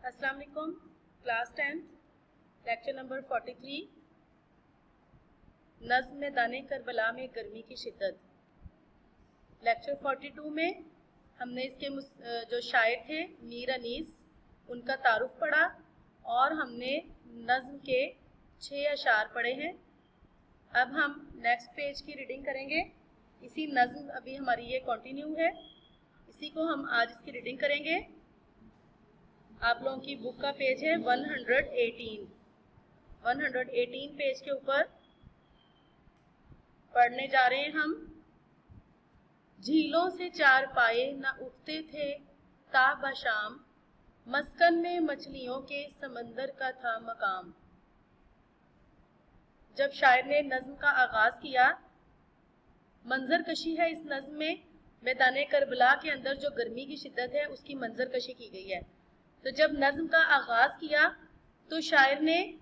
अस्सलाम वालेकुम। Class 10th lecture number 43 नज़्म में दाने करबला में गर्मी की शिद्दत। लेक्चर 42 में हमने इसके जो शायर थे मीर अनीस उनका तारुफ पढ़ा और हमने नज़्म के 6 अशार पढ़े हैं। अब हम नेक्स्ट पेज की रीडिंग करेंगे। इसी नज़्म अभी हमारी ये कंटिन्यू है, इसी को हम आज इसकी रीडिंग करेंगे। आप लोगों की बुक का पेज है 118 पेज के ऊपर पढ़ने जा रहे हैं हम। झीलों से चार पाए न उठते थे ताब शाम, मस्कन में मछलियों के समंदर का था मकाम। जब शायर ने नज़्म का आगाज किया, मंजर कशी है इस नज़्म में, मैदाने करबला के अंदर जो गर्मी की शिद्दत है उसकी मंजर कशी की गई है। तो जब नज़्म का आगाज किया तो शायर ने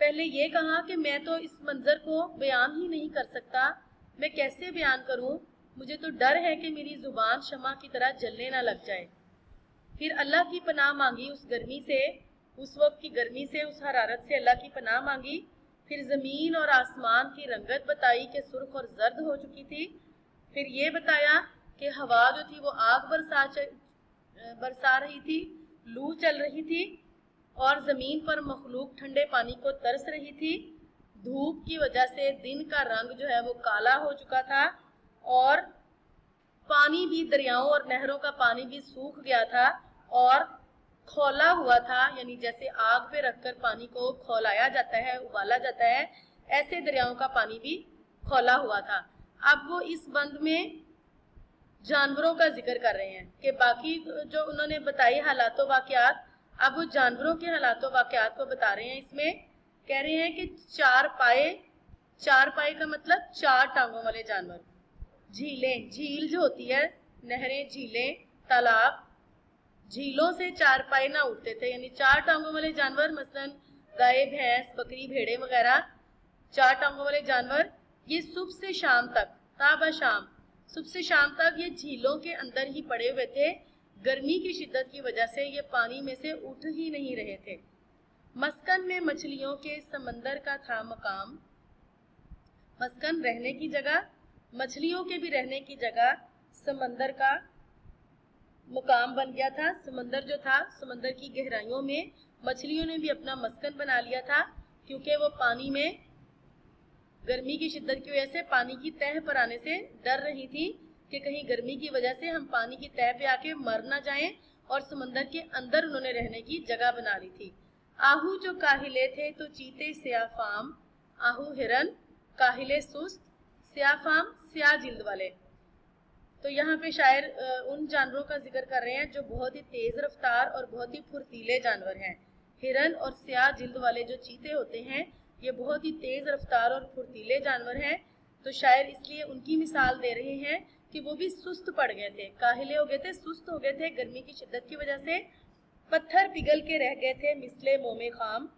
पहले ये कहा कि मैं तो इस मंजर को बयान ही नहीं कर सकता, मैं कैसे बयान करूं, मुझे तो डर है कि मेरी जुबान शमा की तरह जलने ना लग जाए। फिर अल्लाह की पनाह मांगी उस गर्मी से, उस वक्त की गर्मी से, उस हरारत से अल्लाह की पनाह मांगी। फिर ज़मीन और आसमान की रंगत बताई कि सुर्ख और जर्द हो चुकी थी। फिर ये बताया कि हवा जो थी वो आग बरसा रही थी, लू चल रही थी और ज़मीन पर मखलूक ठंडे पानी को तरस रही थी। धूप की वजह से दिन का रंग जो है वो काला हो चुका था और पानी भी, दरियाओं और नहरों का पानी भी सूख गया था और खौला हुआ था। यानी जैसे आग पे रखकर पानी को खौलाया जाता है, उबाला जाता है, ऐसे दरियाओं का पानी भी खौला हुआ था। अब वो इस बंद में जानवरों का जिक्र कर रहे हैं कि बाकी जो उन्होंने बताई हालातों वाकयात, अब वो जानवरों के हालातों वाकयात को बता रहे हैं। इसमें कह रहे हैं कि चार पाए का मतलब चार टांगों वाले जानवर। झीलें, झील जो होती है, नहरें, झीलें, तालाब, झीलों से चार पाए ना उठते थे, यानी चार टांगों वाले जानवर, मसलन गाय, भैंस, बकरी, भेड़े वगैरह, चार टांगों वाले जानवर ये सुबह से शाम तक, ताबा शाम, सुबह से शाम तक ये झीलों के अंदर ही पड़े हुए थे। गर्मी की शिद्दत की वजह से ये पानी में से उठ ही नहीं रहे थे। मस्कन में मछलियों के समंदर का था मकाम। मस्कन रहने की जगह, मछलियों के भी रहने की जगह, समंदर का मुकाम बन गया था। समंदर जो था, समंदर की गहराइयों में मछलियों ने भी अपना मस्कन बना लिया था, क्योंकि वो पानी में गर्मी की शिद्दत की वजह से पानी की तह पर आने से डर रही थी कि कहीं गर्मी की वजह से हम पानी की तह पे आके मर ना जाएं, और समंदर के अंदर उन्होंने रहने की जगह बना ली थी। आहू जो काहिले थे तो चीते स्याफाम, आहू हिरन, काहिले सुस्त, स्याफाम स्या जिल्द वाले। तो यहाँ पे शायर उन जानवरों का जिक्र कर रहे हैं जो बहुत ही तेज रफ्तार और बहुत ही फुर्तीले जानवर हैं। हिरन और स्या जिल्द वाले जो चीते होते हैं ये बहुत ही तेज रफ्तार और फुर्तीले जानवर हैं। तो शायर इसलिए उनकी मिसाल दे रहे हैं कि वो भी सुस्त पड़ गए थे, काहिले हो गए थे, सुस्त हो गए थे गर्मी की शिद्दत की वजह से, पत्थर पिघल के रह गए थे मिसले मोमे खाम।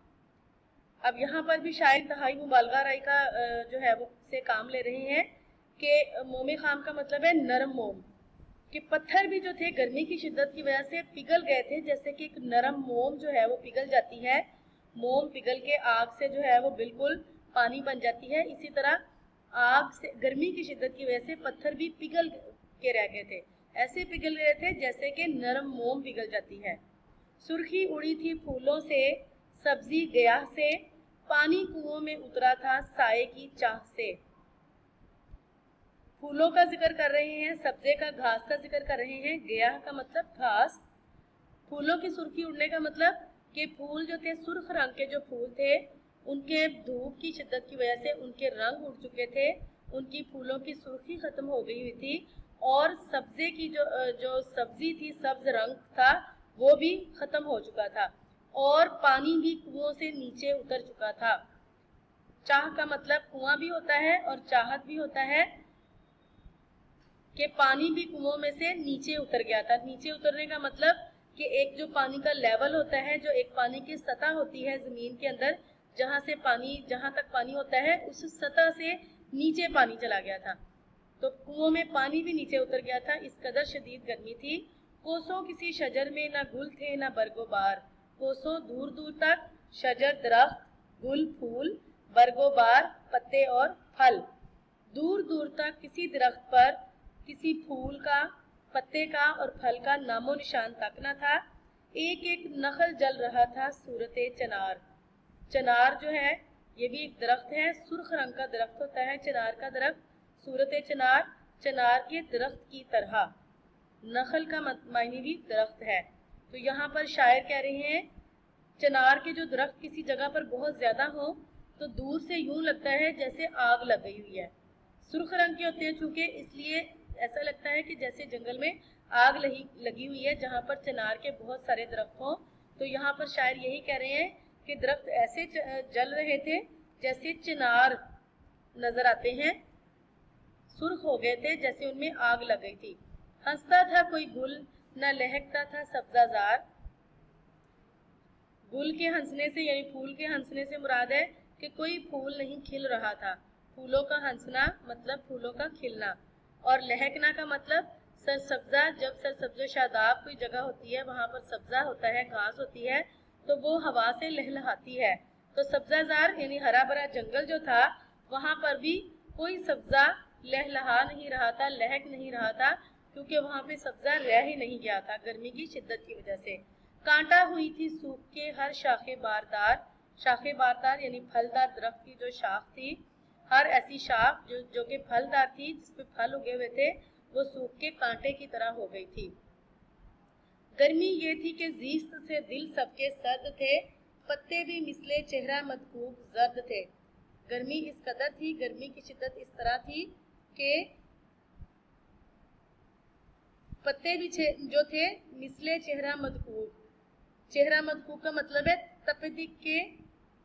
अब यहाँ पर भी शायर इंतहाई मुबालगा राय का जो है वो से काम ले रहे हैं कि मोमे खाम का मतलब है नरम मोम, कि पत्थर भी जो थे गर्मी की शिद्दत की वजह से पिघल गए थे, जैसे कि एक नरम मोम जो है वो पिघल जाती है, मोम पिघल के आग से जो है वो बिल्कुल पानी बन जाती है। इसी तरह आग से, गर्मी की शिद्दत की वजह से पत्थर भी पिघल के रह गए थे, ऐसे पिघल गए थे जैसे कि नरम मोम पिघल जाती है। सुर्खी उड़ी थी फूलों से, सब्जी गया से, पानी कुओं में उतरा था साए की चाह से। फूलों का जिक्र कर रहे हैं, सब्जे का, घास का जिक्र कर रहे हैं। गया का मतलब घास, फूलों की सुर्खी उड़ने का मतलब कि फूल जो थे, सुर्ख रंग के जो फूल थे, उनके धूप की शिद्दत की वजह से उनके रंग उड़ चुके थे, उनकी फूलों की सुर्खी खत्म हो गई हुई थी, और सब्जे की जो सब्जी थी, सब्ज रंग था, वो भी खत्म हो चुका था, और पानी भी कुओं से नीचे उतर चुका था। चाह का मतलब कुआं भी होता है और चाहत भी होता है, कि पानी भी कुओं में से नीचे उतर गया था। नीचे उतरने का मतलब कि एक जो पानी का लेवल होता है, जो एक पानी की सतह होती है जमीन के अंदर, जहां तक पानी होता है, उस सतह से नीचे पानी चला गया था। तो कुओं में पानी भी नीचे उतर गया था, इस कदर शदीद गर्मी थी। कोसों किसी शजर में ना गुल थे ना बरगोबार, कोसों दूर दूर तक, शजर दरख्त, गुल फूल, बरगो बार पत्ते और फल। दूर दूर तक किसी दरख्त पर किसी फूल का, पत्ते का और फल का नामो निशान तक न था। एक एक नखल जल रहा था सूरते चनार। चनार जो है ये भी एक दरख्त है, सुर्ख रंग का दरख्त होता है चिनार का दरख्त। सूरते चनार, चनार के दरख्त की तरह। नखल का मायने भी दरख्त है। तो यहाँ पर शायर कह रहे हैं चनार के जो दरख्त किसी जगह पर बहुत ज्यादा हो तो दूर से यूं लगता है जैसे आग लग गई हुई है। सुर्ख रंग के होते हैं चूंकि, इसलिए ऐसा लगता है कि जैसे जंगल में आग लगी हुई है जहाँ पर चिनार के बहुत सारे दरख्त हों। तो यहाँ पर शायर यही कह रहे हैं कि दरख्त ऐसे जल रहे थे जैसे चिनार नजर आते हैं, सुर्ख हो गए थे जैसे उनमें आग लग गई थी। हंसता था कोई गुल, न लहकता था सब्जाजार। गुल के हंसने से यानी फूल के हंसने से मुराद है कि कोई फूल नहीं खिल रहा था। फूलों का हंसना मतलब फूलों का खिलना, और लहकना का मतलब सरसब्जा। जब सरसब्ज शादाब कोई जगह होती है वहां पर सब्जा होता है, घास होती है, तो वो हवा से लहलहाती है। तो सब्जाजार यानी हरा भरा जंगल जो था वहां पर भी कोई सब्जा लहलहा नहीं रहा था, लहक नहीं रहा था, क्योंकि वहां पे सब्जा रह ही नहीं गया था गर्मी की शिद्दत की वजह से। कांटा हुई थी सूख के हर शाखे बारदार। शाखे बारदार यानी फलदार दरख्त की जो शाख थी, हर ऐसी शाख जो कि फलदार थी, जिसपे फल उगे हुए थे, वो सूख के कांटे की तरह हो गई थी। गर्मी ये थी कि जीस्त से दिल सबके सर्द थे, पत्ते भी मिसले चेहरा मदकूब जर्द थे। गर्मी इस कदर थी, गर्मी की शिद्दत इस तरह थी कि पत्ते भी जो थे मिसले चेहरा मदकूब। चेहरा मदकूब का मतलब है तपेदिक के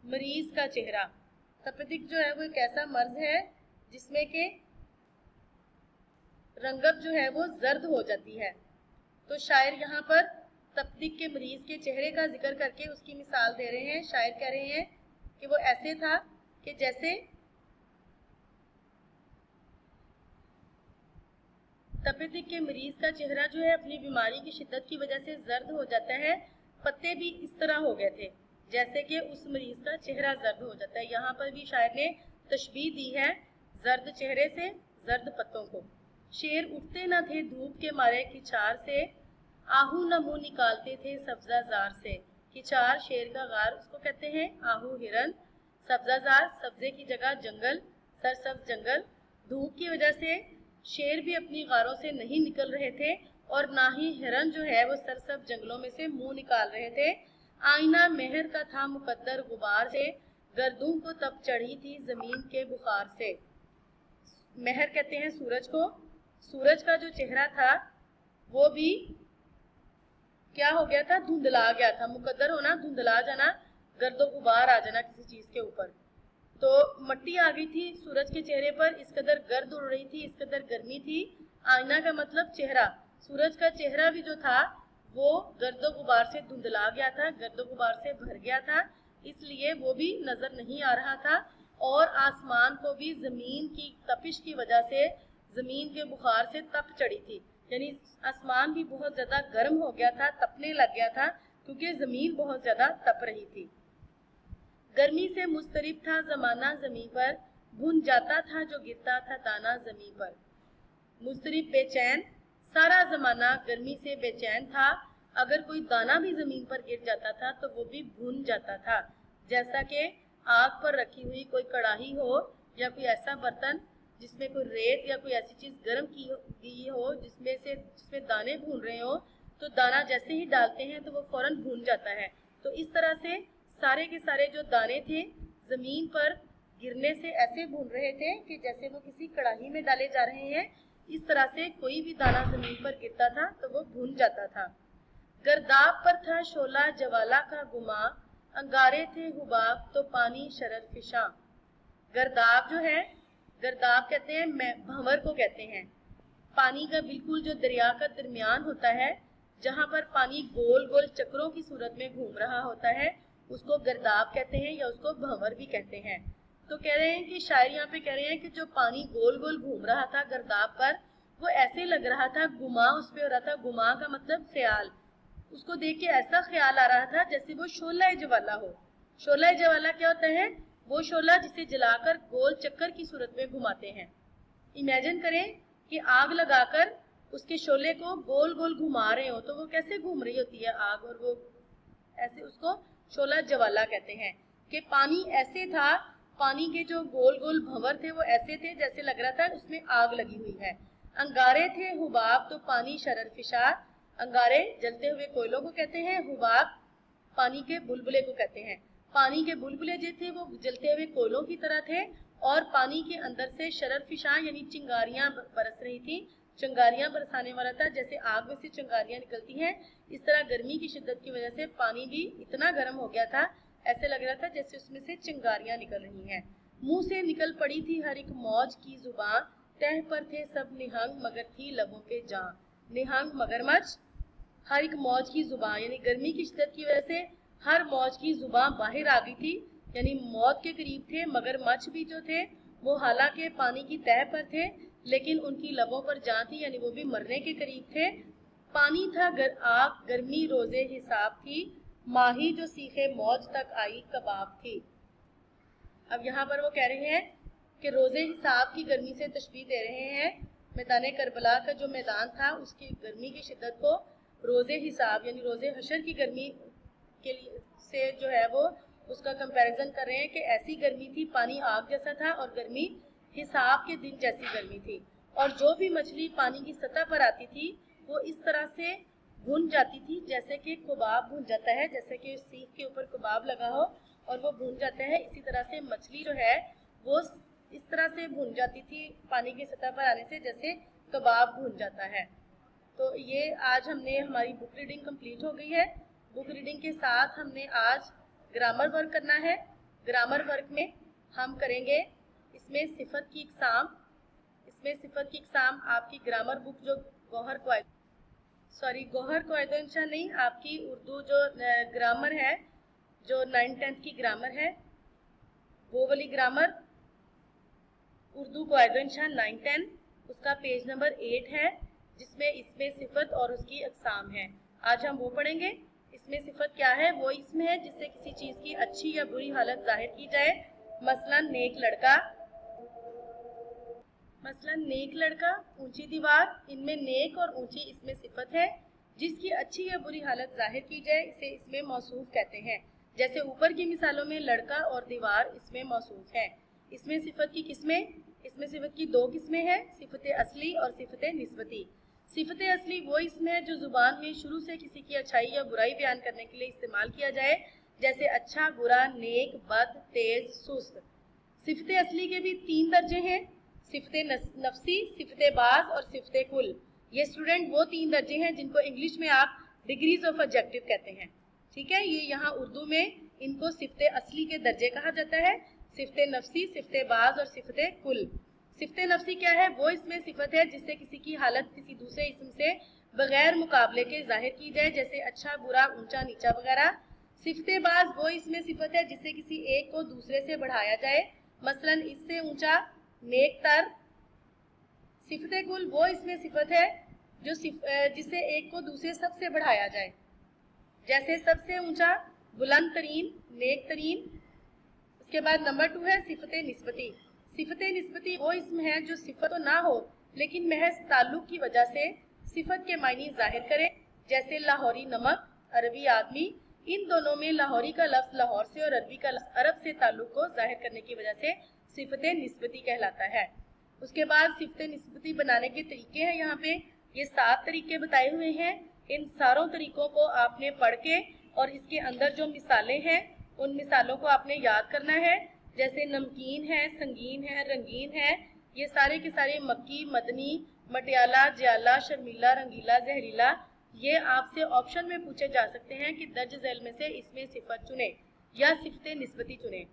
मरीज का चेहरा। तपेदिक जो है वो एक ऐसा मर्ज है जिसमें के रंगत जो है वो जर्द हो जाती है। तो शायर यहाँ पर तपेदिक के मरीज के चेहरे का जिक्र करके उसकी मिसाल दे रहे हैं। शायर कह रहे हैं कि वो ऐसे था कि जैसे तपेदिक के मरीज का चेहरा जो है अपनी बीमारी की शिद्दत की वजह से जर्द हो जाता है। पत्ते भी इस तरह हो गए थे जैसे कि उस मरीज का चेहरा जर्द हो जाता है। यहाँ पर भी शायर ने तशबीह दी है जर्द चेहरे से जर्द पत्तों को। शेर उठते न थे धूप के मारे किचार से, आहू न मुंह निकालते थे सब्जाजार से। किचार शेर का गार उसको कहते हैं, आहू हिरन, सब्जाजार सब्जे की जगह जंगल, सरसब्ज जंगल। धूप की वजह से शेर भी अपनी गारों से नहीं निकल रहे थे और ना ही हिरन जो है वो सरसब्ज जंगलों में से मुंह निकाल रहे थे। आईना मेहर का था मुकद्दर गुबार से, गर्दों को तब चढ़ी थी जमीन के बुखार से। मेहर कहते हैं सूरज को। सूरज का जो चेहरा था वो भी क्या हो गया था, धुंधला गया था। मुकद्दर होना, धुंधला जाना, गर्दो गुबार आ जाना किसी चीज के ऊपर। तो मट्टी आ गई थी सूरज के चेहरे पर, इस कदर गर्द उड़ रही थी, इस कदर गर्मी थी। आईना का मतलब चेहरा। सूरज का चेहरा भी जो था वो गर्दो गुबार से धुंधला गया था, गर्दो गुबार से भर गया था, इसलिए वो भी नजर नहीं आ रहा था। और आसमान को भी जमीन की तपिश की वजह से, जमीन के बुखार से तप चढ़ी थी, यानी आसमान भी बहुत ज्यादा गर्म हो गया था, तपने लग गया था, क्योंकि जमीन बहुत ज्यादा तप रही थी। गर्मी से मुस्तरिब था जमाना जमीन पर, भुन जाता था जो गिरता था दाना जमीन पर। मुस्तरिब बेचैन, सारा जमाना गर्मी से बेचैन था। अगर कोई दाना भी जमीन पर गिर जाता था तो वो भी भुन जाता था, जैसा कि आग पर रखी हुई कोई कढ़ाई हो या कोई ऐसा बर्तन जिसमें कोई रेत या कोई ऐसी चीज गर्म की गई हो जिसमें दाने भून रहे हो, तो दाना जैसे ही डालते हैं तो वो फौरन भून जाता है। तो इस तरह से सारे के सारे जो दाने थे जमीन पर गिरने से ऐसे भून रहे थे कि जैसे वो किसी कढ़ाई में डाले जा रहे हैं। इस तरह से कोई भी दाना जमीन पर गिरता था तो वो भून जाता था। गर्दाब पर था शोला जवाला का गुमा, अंगारे थे हुबाब तो पानी शरर फिशा। गर्दाब जो है, गर्दाब कहते हैं भंवर को कहते हैं। पानी का बिल्कुल जो दरिया का दरमियान होता है, जहां पर पानी गोल गोल चक्रों की सूरत में घूम रहा होता है, उसको गर्दाब कहते हैं या उसको भंवर भी कहते हैं। तो कह रहे हैं कि शायर यहाँ पे कह रहे हैं कि जो पानी गोल गोल घूम रहा था गर्दाब पर, वो ऐसे लग रहा था गुमा उस पे हो रहा था। गुमा का मतलब ख्याल, اس کو دیکھ کے ایسا خیال آ رہا تھا جیسے وہ شعلہ جوالا ہو. شعلہ جوالا کیا ہوتا ہے؟ وہ شعلہ جسے جلا کر گول چکر کی صورت میں گھماتے ہیں. امیجن کریں کہ آگ لگا کر اس کے شعلے کو گول گول گھما رہے ہو تو وہ کیسے گھوم رہی ہوتی ہے آگ, اور وہ ایسے, اس کو شعلہ جوالا کہتے ہیں. کہ پانی ایسے تھا, پانی کے جو گول گول بھنور تھے وہ ایسے تھے جیسے لگ رہا تھا اس میں آگ لگی ہوئی ہے. انگارے تھے حباب تو پانی شرر فشار. انگارے جلتے ہوئے کوئلوں کو کہتے ہیں, حباب پانی کے بلبلے کو کہتے ہیں. پانی کے بلبلے جو تھے وہ جلتے ہوئے کوئلوں کی طرح تھے اور پانی کے اندر سے شرر فشاں یعنی چنگاریاں برس رہی تھی. چنگاریاں برسانے والا تھا, جیسے آگ میں سے چنگاریاں نکلتی ہیں اس طرح گرمی کی شدت کی وجہ سے پانی بھی اتنا گرم ہو گیا تھا, ایسے لگ رہا تھا جیسے اس میں سے چنگاریاں نکل رہی ہیں. منہ سے نکل پڑی تھی ہر ایک موج کی زبان, تہ پر تھے سب نہنگ مگر تھی لبوں پہ جان. نہنگ مگرمچھ, ہر ایک موج کی زبان یعنی گرمی کی شدت کی وجہ سے ہر موج کی زبان باہر آ گئی تھی, یعنی موت کے قریب تھے. مگرمچھ بھی جو تھے وہ حالانکہ پانی کی تہ پر تھے لیکن ان کی لبوں پر جان تھی, یعنی وہ بھی مرنے کے قریب تھے. پانی تھا آگ گرمی روزے حساب تھی, ماہی جو سیخے موج تک آئی کباب تھی. اب یہاں پر وہ کہہ رہے ہیں کہ روزے حساب کی گرمی سے تشبیہ دے رہے ہیں. میدان کربلا کا جو میدان تھا اس کی گرمی کی شدت کو روزے حساب یعنی روزے حشر کی گرمی کے لیے سے جو ہے وہ اس کا کمپیریزن کر رہے ہیں کہ ایسی گرمی تھی, پانی آگ جیسا تھا اور گرمی حساب کے دن جیسی گرمی تھی. اور جو بھی مچھلی پانی کی سطح پر آتی تھی وہ اس طرح سے بھن جاتی تھی جیسے کہ کباب بھن جاتا ہے, جیسے کہ سیخ کے اوپر کباب لگا ہو اور وہ بھن جاتا ہے. اسی طرح سے مچھلی جو ہے وہ اس طرح سے بھن جاتی تھی پانی کی سطح پر آنے سے جیسے کباب بھن جاتا ہے. تو یہ آج ہم نے ہماری بک ریڈنگ کمپلیٹ ہو گئی ہے. بک ریڈنگ کے ساتھ ہم نے آج گرامر ورک کرنا ہے. گرامر ورک میں ہم کریں گے اس میں صفت کی اقسام. اس میں صفت کی اقسام آپ کی گرامر بک جو گوہر کو انشاء نہیں, آپ کی اردو جو گرامر ہے جو 9th-10th کی گرامر ہے وہ والی گرامر اردو قواعد انشاء 9-10 اس کا پیج نمبر 8 ہے جس میں اس میں صفت اور اس کی اقسام ہے. آج ہم وہ پڑھیں گے. اس میں صفت کیا ہے؟ وہ اسم ہے جس سے کسی چیز کی اچھی یا بری حالت ظاہر کی جائے. مثلا نیک لڑکا, اونچی دیوار. ان میں نیک اور اونچی اس میں صفت ہے. جس کی اچھی یا بری حالت ظاہر کی جائے اسے اس میں موصوف کہتے ہیں. جیسے اوپر کی مثالوں میں لڑکا اور دیوار اس میں موصوف ہے. اس میں صفت کی قسمیں, اس میں صفت کی 2 قسمیں ہیں, صفت اصلی اور صفت نسبتی. صفت اصلی وہ اسم ہے جو زبان میں شروع سے کسی کی اچھائی یا برائی بیان کرنے کے لیے استعمال کیا جائے, جیسے اچھا, برا, نیک, بد, تیز, سست. صفت اصلی کے بھی 3 درجے ہیں, صفت نفسی, صفت باز اور صفت کل. یہ اسٹوڈنٹ وہ 3 درجے ہیں جن کو انگلش میں آپ ڈگریز آف ایڈجیکٹو کہتے ہیں. ٹھیک ہے, یہ یہاں اردو میں ان کو صفت اصلی کے درجے کہا جاتا ہے. صفت نفسی, صفت باز اور صفت کل. صفت نفسی کیا ہے؟ وہ اس میں صفت ہے جس سے کسی کی حالت کسی دوسرے اسم سے بغیر مقابلے کے ظاہر کی جائے, جیسے اچھا, برا, اونچا, نیچا وغیرہ. صفت باز وہ اس میں صفت ہے جس سے کسی ایک کو دوسرے سے بڑھایا جائے, مثلا اس سے اونچا, نیک تر. صفت کل وہ اس میں صفت ہے جو جس سے ایک کو دوسرے سب سے بڑھایا جائے, جیسے سب سے اونچا, بلند ترین, نیک ترین. اس کے بعد نمبر 2 ہے صفت نسبتی. صفت نسبتی وہ اسم ہے جو صفت تو نہ ہو لیکن محض تعلق کی وجہ سے صفت کے معنی ظاہر کرے, جیسے لاہوری نمک, عربی آدمی. ان دونوں میں لاہوری کا لفظ لاہور سے اور عربی کا لفظ عرب سے تعلق کو ظاہر کرنے کی وجہ سے صفت نسبتی کہلاتا ہے. اس کے بعد صفت نسبتی بنانے کے طریقے ہیں. یہاں پہ یہ 7 طریقے بتائے ہوئے ہیں. ان ساروں طریقوں کو آپ نے پڑھ کے اور اس کے اندر جو مثالیں ہیں ان مثالوں کو آپ نے یاد کرنا ہے, جیسے نمکین ہے, سنگین ہے, رنگین ہے. یہ سارے کے سارے مکی, مدنی, مٹیالہ, جیالہ, شرمیلا, رنگیلا, زہریلا. یہ آپ سے آپشن میں پوچھے جا سکتے ہیں کہ درج ذیل میں سے اس میں صفت چنیں یا صفت نسبتی چنیں.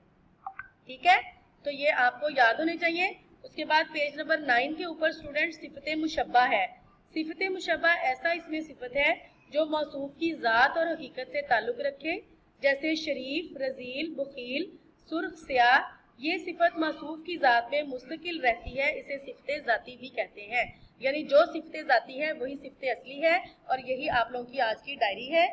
ٹھیک ہے, تو یہ آپ کو یاد ہونے چاہیے. اس کے بعد پیج نمبر 9 کے اوپر اسٹوڈنٹ صفت مشبہ ہے. صفت مشبہ ایسا اس میں صفت ہے جو موصوف کی ذات اور حقیقت سے تعلق رکھے, جیسے شریف, رذیل, بخیل, سرخ, سیاہ. یہ صفت موصوف کی ذات میں مستقل رہتی ہے, اسے صفت ذاتی بھی کہتے ہیں. یعنی جو صفت ذاتی ہے وہی صفت اصلی ہے، اور یہی آپ لوگوں کی آج کی ڈائری ہے۔